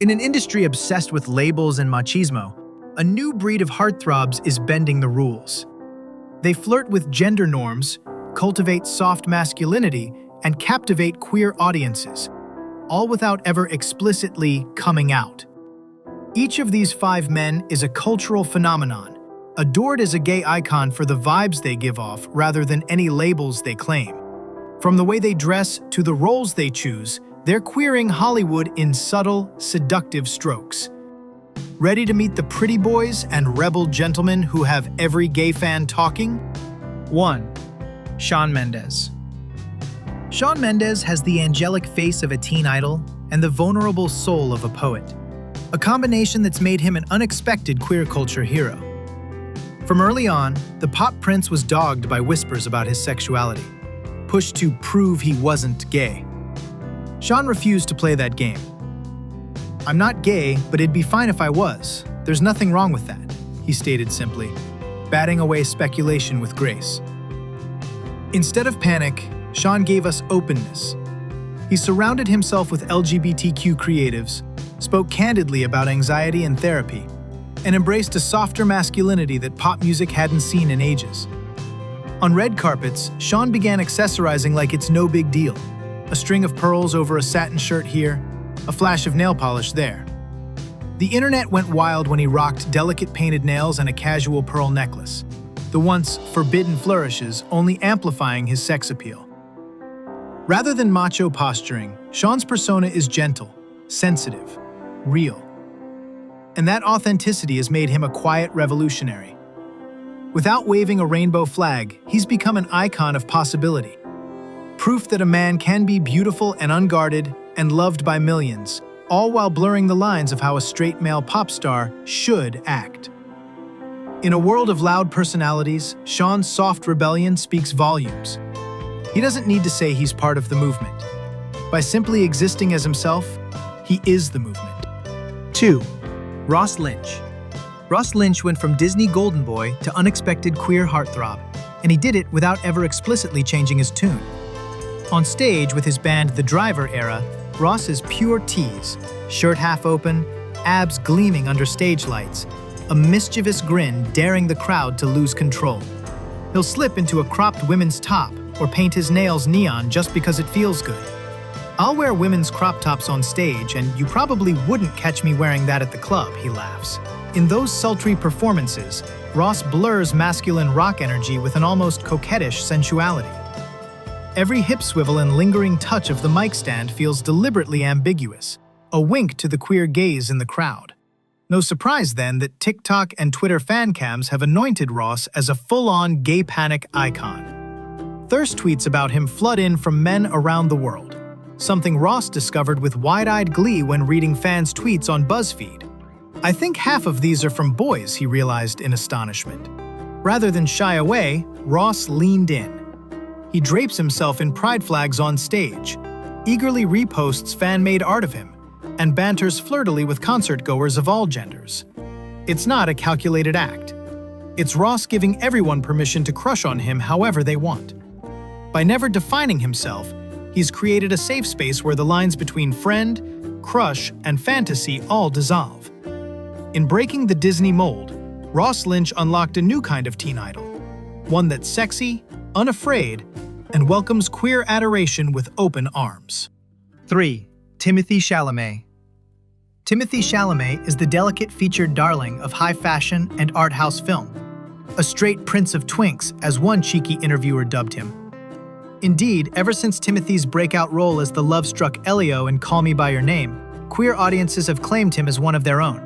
In an industry obsessed with labels and machismo, a new breed of heartthrobs is bending the rules. They flirt with gender norms, cultivate soft masculinity, and captivate queer audiences, all without ever explicitly coming out. Each of these 5 men is a cultural phenomenon, adored as a gay icon for the vibes they give off rather than any labels they claim. From the way they dress to the roles they choose, they're queering Hollywood in subtle, seductive strokes. Ready to meet the pretty boys and rebel gentlemen who have every gay fan talking? 1. Shawn Mendes. Shawn Mendes has the angelic face of a teen idol and the vulnerable soul of a poet, a combination that's made him an unexpected queer culture hero. From early on, the pop prince was dogged by whispers about his sexuality, pushed to prove he wasn't gay. Shawn refused to play that game. "I'm not gay, but it'd be fine if I was. There's nothing wrong with that," he stated simply, batting away speculation with grace. Instead of panic, Shawn gave us openness. He surrounded himself with LGBTQ creatives, spoke candidly about anxiety and therapy, and embraced a softer masculinity that pop music hadn't seen in ages. On red carpets, Shawn began accessorizing like it's no big deal. A string of pearls over a satin shirt here, a flash of nail polish there. The internet went wild when he rocked delicate painted nails and a casual pearl necklace, the once forbidden flourishes only amplifying his sex appeal. Rather than macho posturing, Shawn's persona is gentle, sensitive, real. And that authenticity has made him a quiet revolutionary. Without waving a rainbow flag, he's become an icon of possibility. Proof that a man can be beautiful and unguarded and loved by millions, all while blurring the lines of how a straight male pop star should act. In a world of loud personalities, Shawn's soft rebellion speaks volumes. He doesn't need to say he's part of the movement. By simply existing as himself, he is the movement. 2. Ross Lynch. Ross Lynch went from Disney golden boy to unexpected queer heartthrob, and he did it without ever explicitly changing his tune. On stage with his band The Driver Era, Ross is pure tease, shirt half open, abs gleaming under stage lights, a mischievous grin daring the crowd to lose control. He'll slip into a cropped women's top or paint his nails neon just because it feels good. "I'll wear women's crop tops on stage, and you probably wouldn't catch me wearing that at the club," he laughs. In those sultry performances, Ross blurs masculine rock energy with an almost coquettish sensuality. Every hip swivel and lingering touch of the mic stand feels deliberately ambiguous, a wink to the queer gaze in the crowd. No surprise then that TikTok and Twitter fan cams have anointed Ross as a full-on gay panic icon. Thirst tweets about him flood in from men around the world, something Ross discovered with wide-eyed glee when reading fans' tweets on BuzzFeed. "I think half of these are from boys," he realized in astonishment. Rather than shy away, Ross leaned in. He drapes himself in pride flags on stage, eagerly reposts fan-made art of him, and banters flirtily with concert-goers of all genders. It's not a calculated act. It's Ross giving everyone permission to crush on him however they want. By never defining himself, he's created a safe space where the lines between friend, crush, and fantasy all dissolve. In breaking the Disney mold, Ross Lynch unlocked a new kind of teen idol, one that's sexy, unafraid, and welcomes queer adoration with open arms. 3. Timothée Chalamet. Timothée Chalamet is the delicate featured darling of high fashion and art house film, a straight prince of twinks, as one cheeky interviewer dubbed him. Indeed, ever since Timothy's breakout role as the love-struck Elio in Call Me By Your Name, queer audiences have claimed him as one of their own.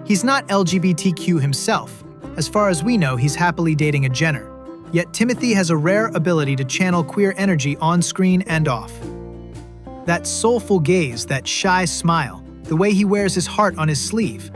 He's not LGBTQ himself. As far as we know, he's happily dating a Jenner. Yet Timothée has a rare ability to channel queer energy on screen and off. That soulful gaze, that shy smile, the way he wears his heart on his sleeve,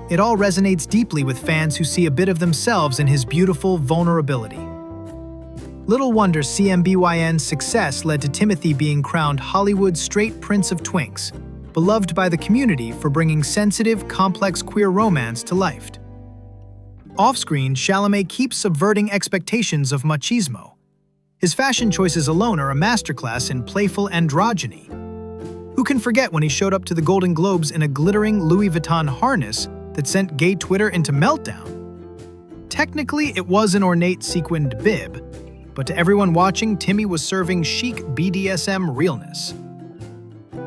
it all resonates deeply with fans who see a bit of themselves in his beautiful vulnerability. Little wonder CMBYN's success led to Timothée being crowned Hollywood's straight prince of twinks, beloved by the community for bringing sensitive, complex queer romance to life. Off-screen, Chalamet keeps subverting expectations of machismo. His fashion choices alone are a masterclass in playful androgyny. Who can forget when he showed up to the Golden Globes in a glittering Louis Vuitton harness that sent gay Twitter into meltdown? Technically, it was an ornate sequined bib, but to everyone watching, Timmy was serving chic BDSM realness.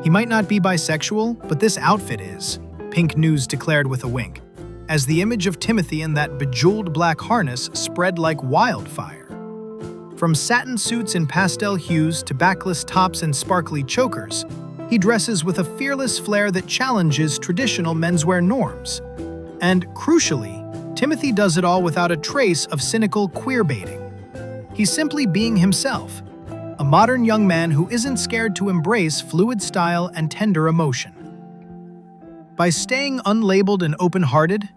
He might not be bisexual, but this outfit is, Pink News declared with a wink, as the image of Timothy in that bejeweled black harness spread like wildfire. From satin suits in pastel hues to backless tops and sparkly chokers, he dresses with a fearless flair that challenges traditional menswear norms. And crucially, Timothy does it all without a trace of cynical queerbaiting. He's simply being himself, a modern young man who isn't scared to embrace fluid style and tender emotion. By staying unlabeled and open-hearted,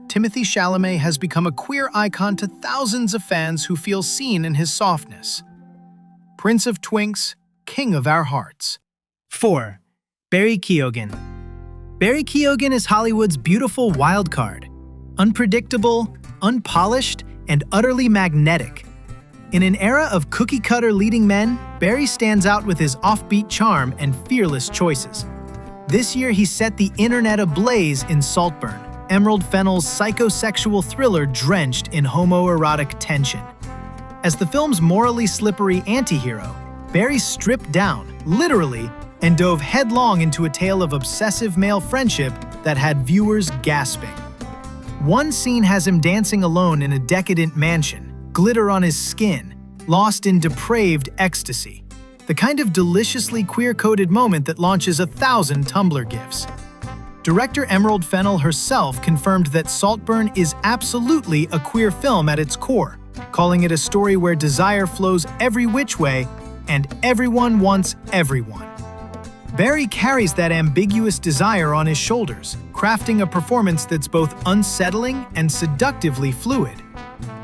Timothée Chalamet has become a queer icon to thousands of fans who feel seen in his softness. Prince of Twinks, King of our hearts. 4. Barry Keoghan. Barry Keoghan is Hollywood's beautiful wild card. Unpredictable, unpolished, and utterly magnetic. In an era of cookie-cutter leading men, Barry stands out with his offbeat charm and fearless choices. This year, he set the internet ablaze in Saltburn, Emerald Fennell's psychosexual thriller drenched in homoerotic tension. As the film's morally slippery anti-hero, Barry stripped down, literally, and dove headlong into a tale of obsessive male friendship that had viewers gasping. One scene has him dancing alone in a decadent mansion, glitter on his skin, lost in depraved ecstasy. The kind of deliciously queer-coded moment that launches 1,000 Tumblr GIFs. Director Emerald Fennell herself confirmed that Saltburn is absolutely a queer film at its core, calling it a story where desire flows every which way and everyone wants everyone. Barry carries that ambiguous desire on his shoulders, crafting a performance that's both unsettling and seductively fluid.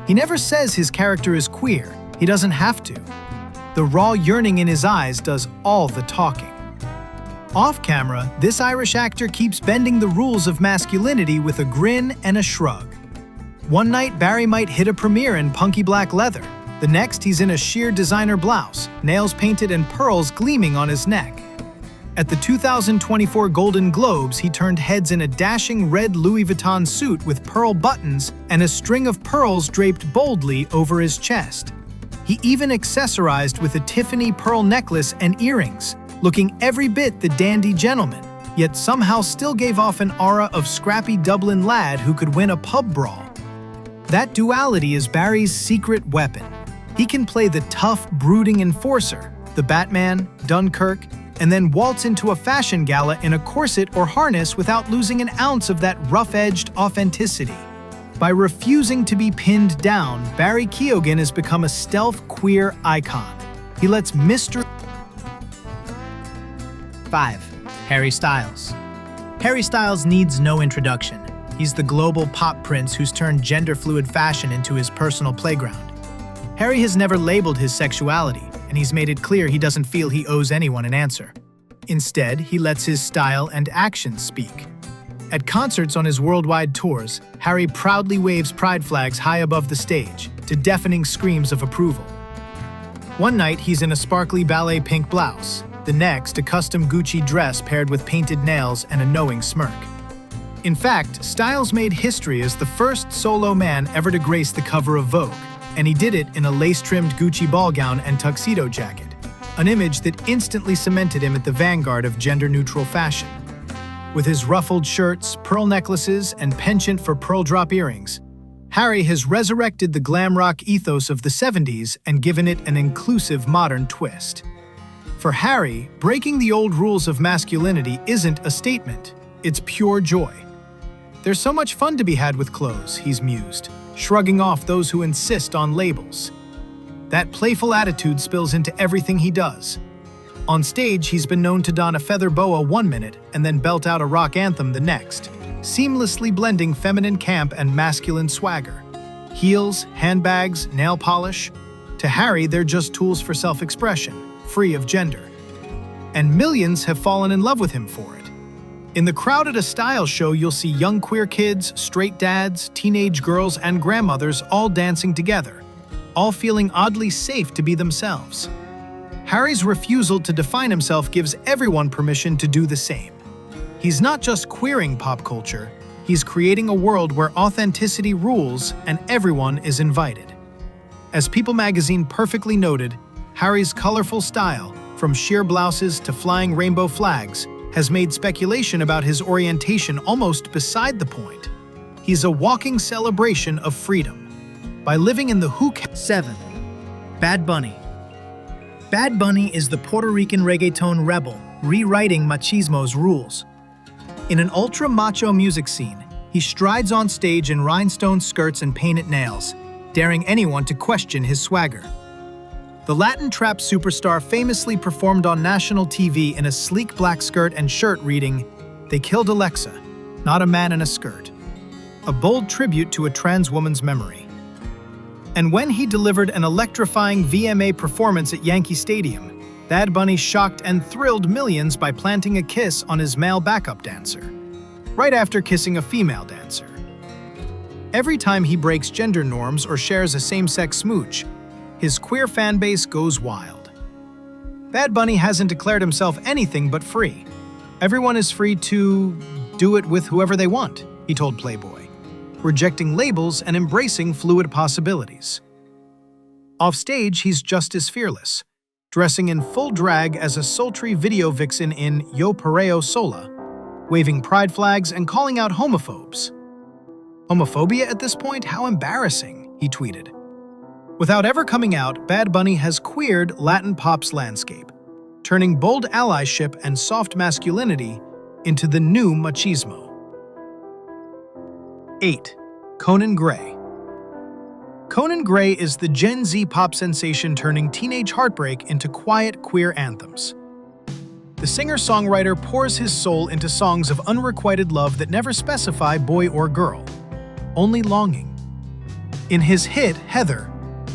He never says his character is queer. He doesn't have to. The raw yearning in his eyes does all the talking. Off-camera, this Irish actor keeps bending the rules of masculinity with a grin and a shrug. One night, Barry might hit a premiere in punky black leather. The next, he's in a sheer designer blouse, nails painted and pearls gleaming on his neck. At the 2024 Golden Globes, he turned heads in a dashing red Louis Vuitton suit with pearl buttons and a string of pearls draped boldly over his chest. He even accessorized with a Tiffany pearl necklace and earrings, looking every bit the dandy gentleman, yet somehow still gave off an aura of scrappy Dublin lad who could win a pub brawl. That duality is Barry's secret weapon. He can play the tough, brooding enforcer, the Batman, Dunkirk, and then waltz into a fashion gala in a corset or harness without losing an ounce of that rough-edged authenticity. By refusing to be pinned down, Barry Keoghan has become a stealth queer icon. He lets mystery. 5. Harry Styles. Harry Styles needs no introduction. He's the global pop prince who's turned gender-fluid fashion into his personal playground. Harry has never labeled his sexuality, and he's made it clear he doesn't feel he owes anyone an answer. Instead, he lets his style and actions speak. At concerts on his worldwide tours, Harry proudly waves pride flags high above the stage, to deafening screams of approval. One night, he's in a sparkly ballet pink blouse. The next, a custom Gucci dress paired with painted nails and a knowing smirk. In fact, Styles made history as the first solo man ever to grace the cover of Vogue, and he did it in a lace-trimmed Gucci ball gown and tuxedo jacket, an image that instantly cemented him at the vanguard of gender-neutral fashion. With his ruffled shirts, pearl necklaces, and penchant for pearl drop earrings, Harry has resurrected the glam rock ethos of the 70s and given it an inclusive modern twist. For Harry, breaking the old rules of masculinity isn't a statement, it's pure joy. There's so much fun to be had with clothes, he's mused, shrugging off those who insist on labels. That playful attitude spills into everything he does. On stage, he's been known to don a feather-boa one minute and then belt out a rock anthem the next, seamlessly blending feminine camp and masculine swagger. Heels, handbags, nail polish. To Harry, they're just tools for self-expression, free of gender. And millions have fallen in love with him for it. In the crowd at a style show, you'll see young queer kids, straight dads, teenage girls, and grandmothers all dancing together, all feeling oddly safe to be themselves. Harry's refusal to define himself gives everyone permission to do the same. He's not just queering pop culture, he's creating a world where authenticity rules and everyone is invited. As People magazine perfectly noted, Harry's colorful style, from sheer blouses to flying rainbow flags, has made speculation about his orientation almost beside the point. He's a walking celebration of freedom. By living in the 7. Bad Bunny. Bad Bunny is the Puerto Rican reggaeton rebel, rewriting machismo's rules. In an ultra-macho music scene, he strides on stage in rhinestone skirts and painted nails, daring anyone to question his swagger. The Latin trap superstar famously performed on national TV in a sleek black skirt and shirt reading, "They killed Alexa, not a man in a skirt," a bold tribute to a trans woman's memory. And when he delivered an electrifying VMA performance at Yankee Stadium, Bad Bunny shocked and thrilled millions by planting a kiss on his male backup dancer, right after kissing a female dancer. Every time he breaks gender norms or shares a same-sex smooch, his queer fanbase goes wild. Bad Bunny hasn't declared himself anything but free. Everyone is free to do it with whoever they want, he told Playboy, rejecting labels and embracing fluid possibilities. Offstage, he's just as fearless, dressing in full drag as a sultry video vixen in Yo Perreo Sola, waving pride flags and calling out homophobes. "Homophobia at this point? How embarrassing," he tweeted. Without ever coming out, Bad Bunny has queered Latin pop's landscape, turning bold allyship and soft masculinity into the new machismo. 8. Conan Gray. Conan Gray is the Gen Z pop sensation turning teenage heartbreak into quiet queer anthems. The singer-songwriter pours his soul into songs of unrequited love that never specify boy or girl, only longing. In his hit, Heather,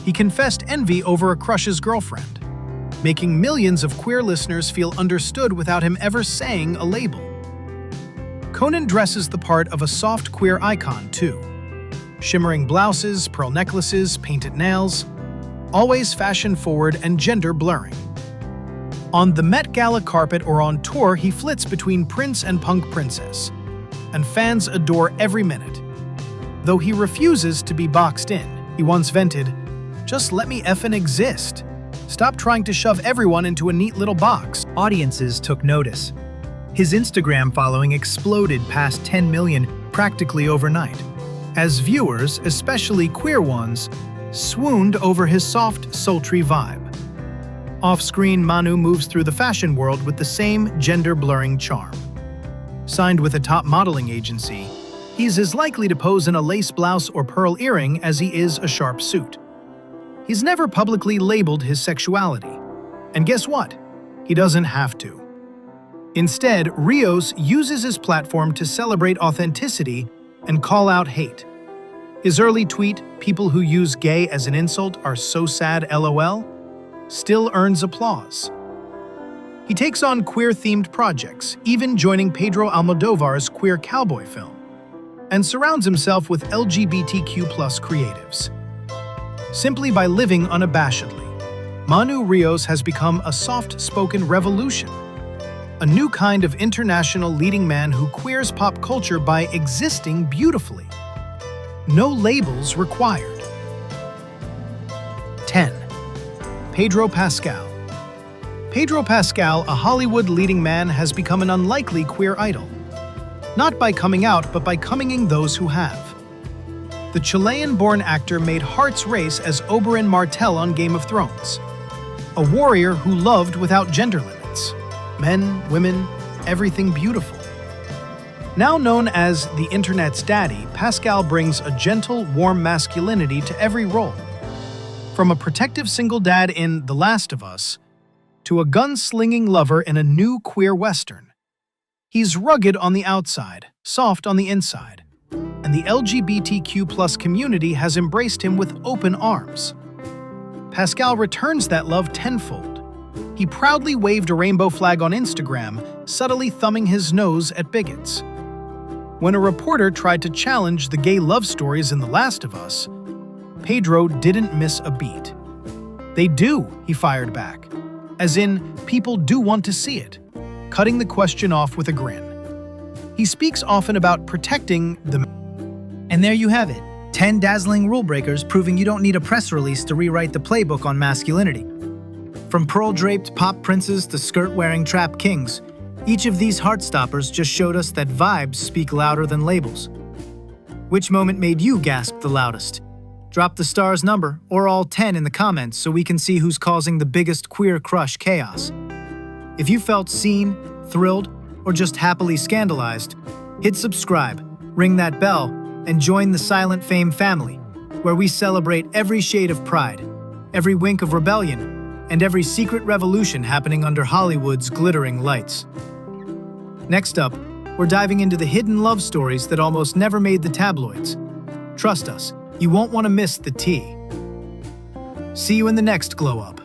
he confessed envy over a crush's girlfriend, making millions of queer listeners feel understood without him ever saying a label. Conan dresses the part of a soft queer icon, too. Shimmering blouses, pearl necklaces, painted nails, always fashion-forward and gender-blurring. On the Met Gala carpet or on tour, he flits between prince and punk princess, and fans adore every minute. Though he refuses to be boxed in, he once vented, "Just let me effing exist. Stop trying to shove everyone into a neat little box." Audiences took notice. His Instagram following exploded past 10 million practically overnight, as viewers, especially queer ones, swooned over his soft, sultry vibe. Off-screen, Manu moves through the fashion world with the same gender-blurring charm. Signed with a top modeling agency, he's as likely to pose in a lace blouse or pearl earring as he is a sharp suit. He's never publicly labeled his sexuality. And guess what? He doesn't have to. Instead, Rios uses his platform to celebrate authenticity and call out hate. His early tweet, "People who use gay as an insult are so sad, LOL," still earns applause. He takes on queer-themed projects, even joining Pedro Almodovar's queer cowboy film, and surrounds himself with LGBTQ+ creatives. Simply by living unabashedly, Manu Rios has become a soft-spoken revolution, a new kind of international leading man who queers pop culture by existing beautifully. No labels required. 10. Pedro Pascal. Pedro Pascal, a Hollywood leading man, has become an unlikely queer idol. Not by coming out, but by cominging those who have. The Chilean-born actor made hearts race as Oberyn Martell on Game of Thrones, a warrior who loved without gender limits. Men, women, everything beautiful. Now known as the internet's daddy, Pascal brings a gentle, warm masculinity to every role. From a protective single dad in The Last of Us, to a gun-slinging lover in a new queer western. He's rugged on the outside, soft on the inside, and the LGBTQ+ community has embraced him with open arms. Pascal returns that love tenfold. He proudly waved a rainbow flag on Instagram, subtly thumbing his nose at bigots. When a reporter tried to challenge the gay love stories in The Last of Us, Pedro didn't miss a beat. "They do," he fired back. as in, people do want to see it, cutting the question off with a grin. He speaks often about protecting the... And there you have it, 10 dazzling rule breakers proving you don't need a press release to rewrite the playbook on masculinity. From pearl-draped pop princes to skirt-wearing trap kings, each of these heartstoppers just showed us that vibes speak louder than labels. Which moment made you gasp the loudest? Drop the star's number, or all 10 in the comments so we can see who's causing the biggest queer crush chaos. If you felt seen, thrilled, or just happily scandalized, hit subscribe, ring that bell, and join the Silent Fame family, where we celebrate every shade of pride, every wink of rebellion, and every secret revolution happening under Hollywood's glittering lights. Next up, we're diving into the hidden love stories that almost never made the tabloids. Trust us, you won't want to miss the tea. See you in the next Glow Up.